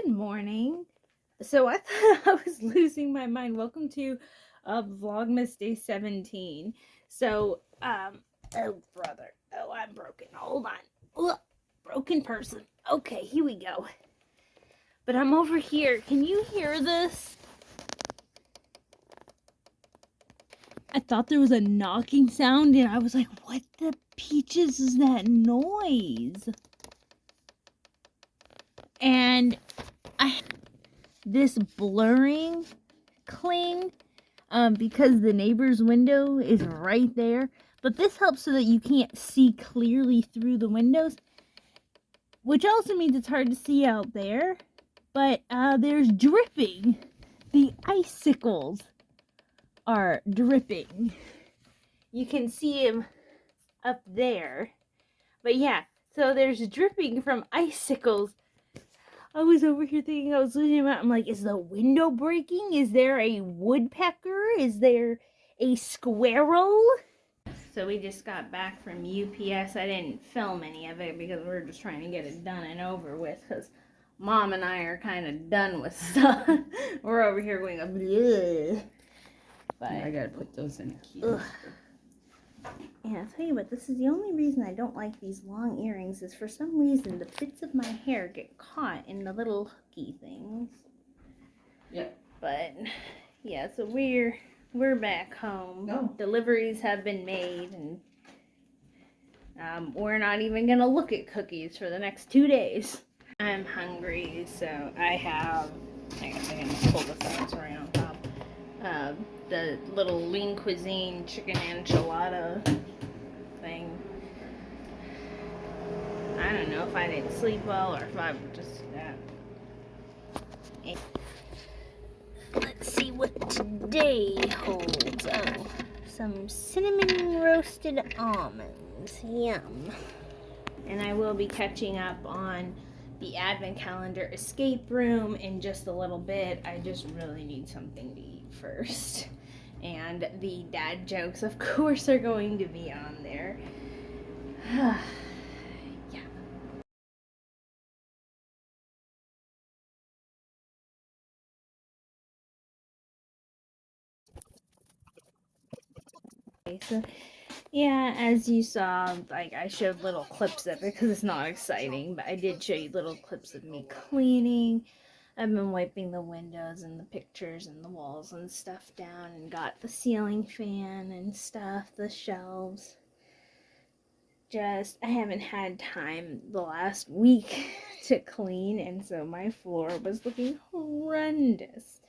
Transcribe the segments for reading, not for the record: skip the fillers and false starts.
Good morning. So I thought I was losing my mind. Welcome to Vlogmas Day 17. So, oh brother. Oh, I'm broken. Hold on. Ugh, broken person. Okay, here we go. But I'm over here. Can you hear this? I thought there was a knocking sound and I was like, what the peaches is that noise? And this blurring cling because the neighbor's window is right there. But this helps so that you can't see clearly through the windows, which also means it's hard to see out there. But there's dripping. The icicles are dripping. You can see them up there. But yeah, so there's dripping from icicles. I was over here thinking I was losing my. I'm like, is the window breaking? Is there a woodpecker? Is there a squirrel? So we just got back from UPS. I didn't film any of it because we're just trying to get it done and over with because Mom and I are kind of done with stuff. We're over here going, bleh. But I gotta put those in a key. And I'll tell you what, this is the only reason I don't like these long earrings is for some reason the bits of my hair get caught in the little hooky things. Yep. But yeah, so we're back home. Oh. Deliveries have been made, and we're not even gonna look at cookies for the next 2 days. I'm hungry, so I have. I guess I can pull this out. It's right on top. The little lean cuisine chicken enchilada thing. I don't know if I didn't sleep well or if I would just let's see what today holds. Oh, some cinnamon roasted almonds. Yum. And I will be catching up on the advent calendar escape room in just a little bit. I just really need something to eat first. And the dad jokes, of course, are going to be on there. Yeah. Okay, so yeah, as you saw, like I showed little clips of it because it's not exciting, but I did show you little clips of me cleaning. I've been wiping the windows and the pictures and the walls and stuff down and got the ceiling fan and stuff, the shelves. Just, I haven't had time the last week to clean, and so my floor was looking horrendous.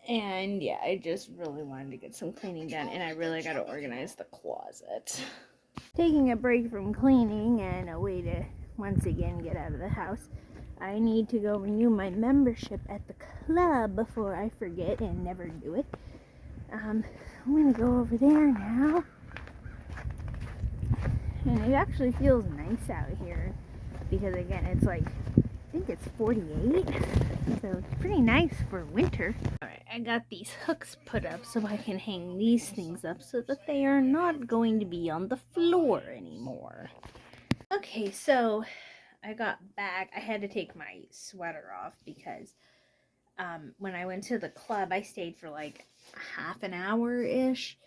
And yeah, I just really wanted to get some cleaning done, and I really got to organize the closet. Taking a break from cleaning and a way to once again get out of the house, I need to go renew my membership at the club before I forget and never do it. I'm gonna go over there now. And it actually feels nice out here because again, it's like, I think it's 48, so it's pretty nice for winter. Alright, I got these hooks put up so I can hang these things up so that they are not going to be on the floor anymore. Okay, so I got back. I had to take my sweater off because when I went to the club, I stayed for like half an hour-ish,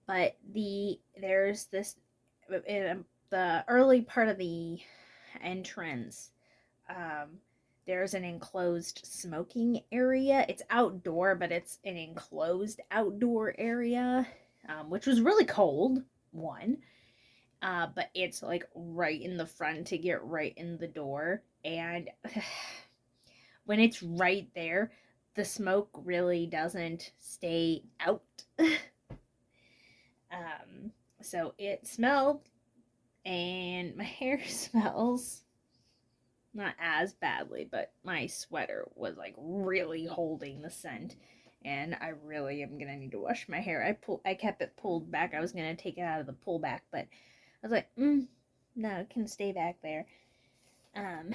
but there's this, in the early part of the entrance, there's an enclosed smoking area. It's outdoor, but it's an enclosed outdoor area, which was really cold, one. But it's like right in the front to get right in the door. And when it's right there, the smoke really doesn't stay out. So it smelled, and my hair smells not as badly, but my sweater was like really holding the scent, and I really am gonna need to wash my hair. I kept it pulled back. I was gonna take it out of the pullback, but I was like, no, it can stay back there. And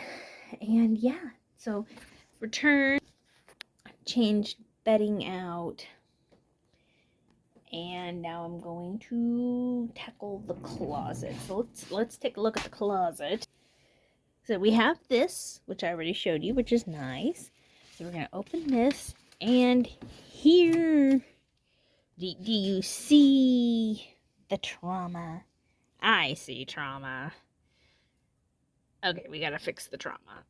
yeah, so return, changed bedding out, and now I'm going to tackle the closet. So let's take a look at the closet. So we have this, which I already showed you, which is nice. So we're going to open this, and here, do you see the trauma? I see trauma. Okay, we got to fix the trauma.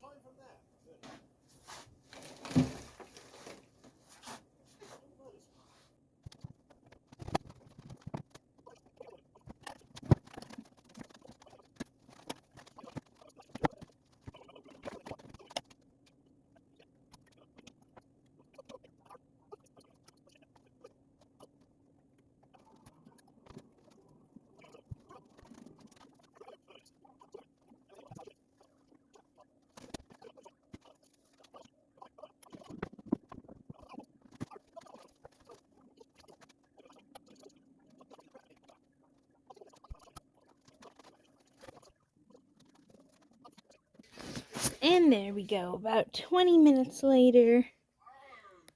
And there we go. About 20 minutes later,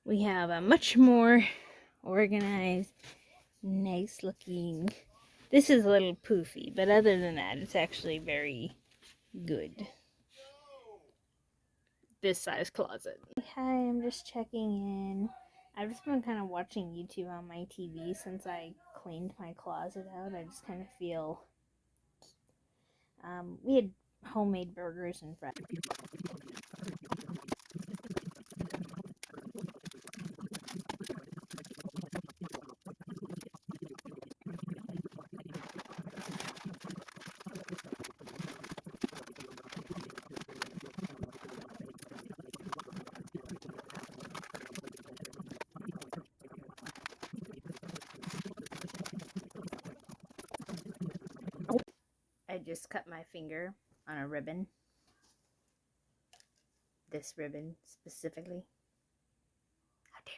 we have a much more organized, nice looking. This is a little poofy, but other than that, it's actually very good. This size closet. Hi, I'm just checking in. I've just been kind of watching YouTube on my TV since I cleaned my closet out. I just kind of feel. We had homemade burgers and fries. I just cut my finger on a ribbon. This ribbon specifically. How dare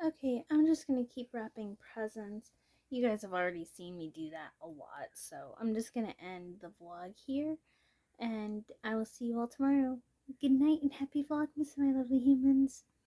you? Okay, I'm just gonna keep wrapping presents. You guys have already seen me do that a lot, so I'm just gonna end the vlog here, and I will see you all tomorrow. Good night and happy Vlogmas, my lovely humans.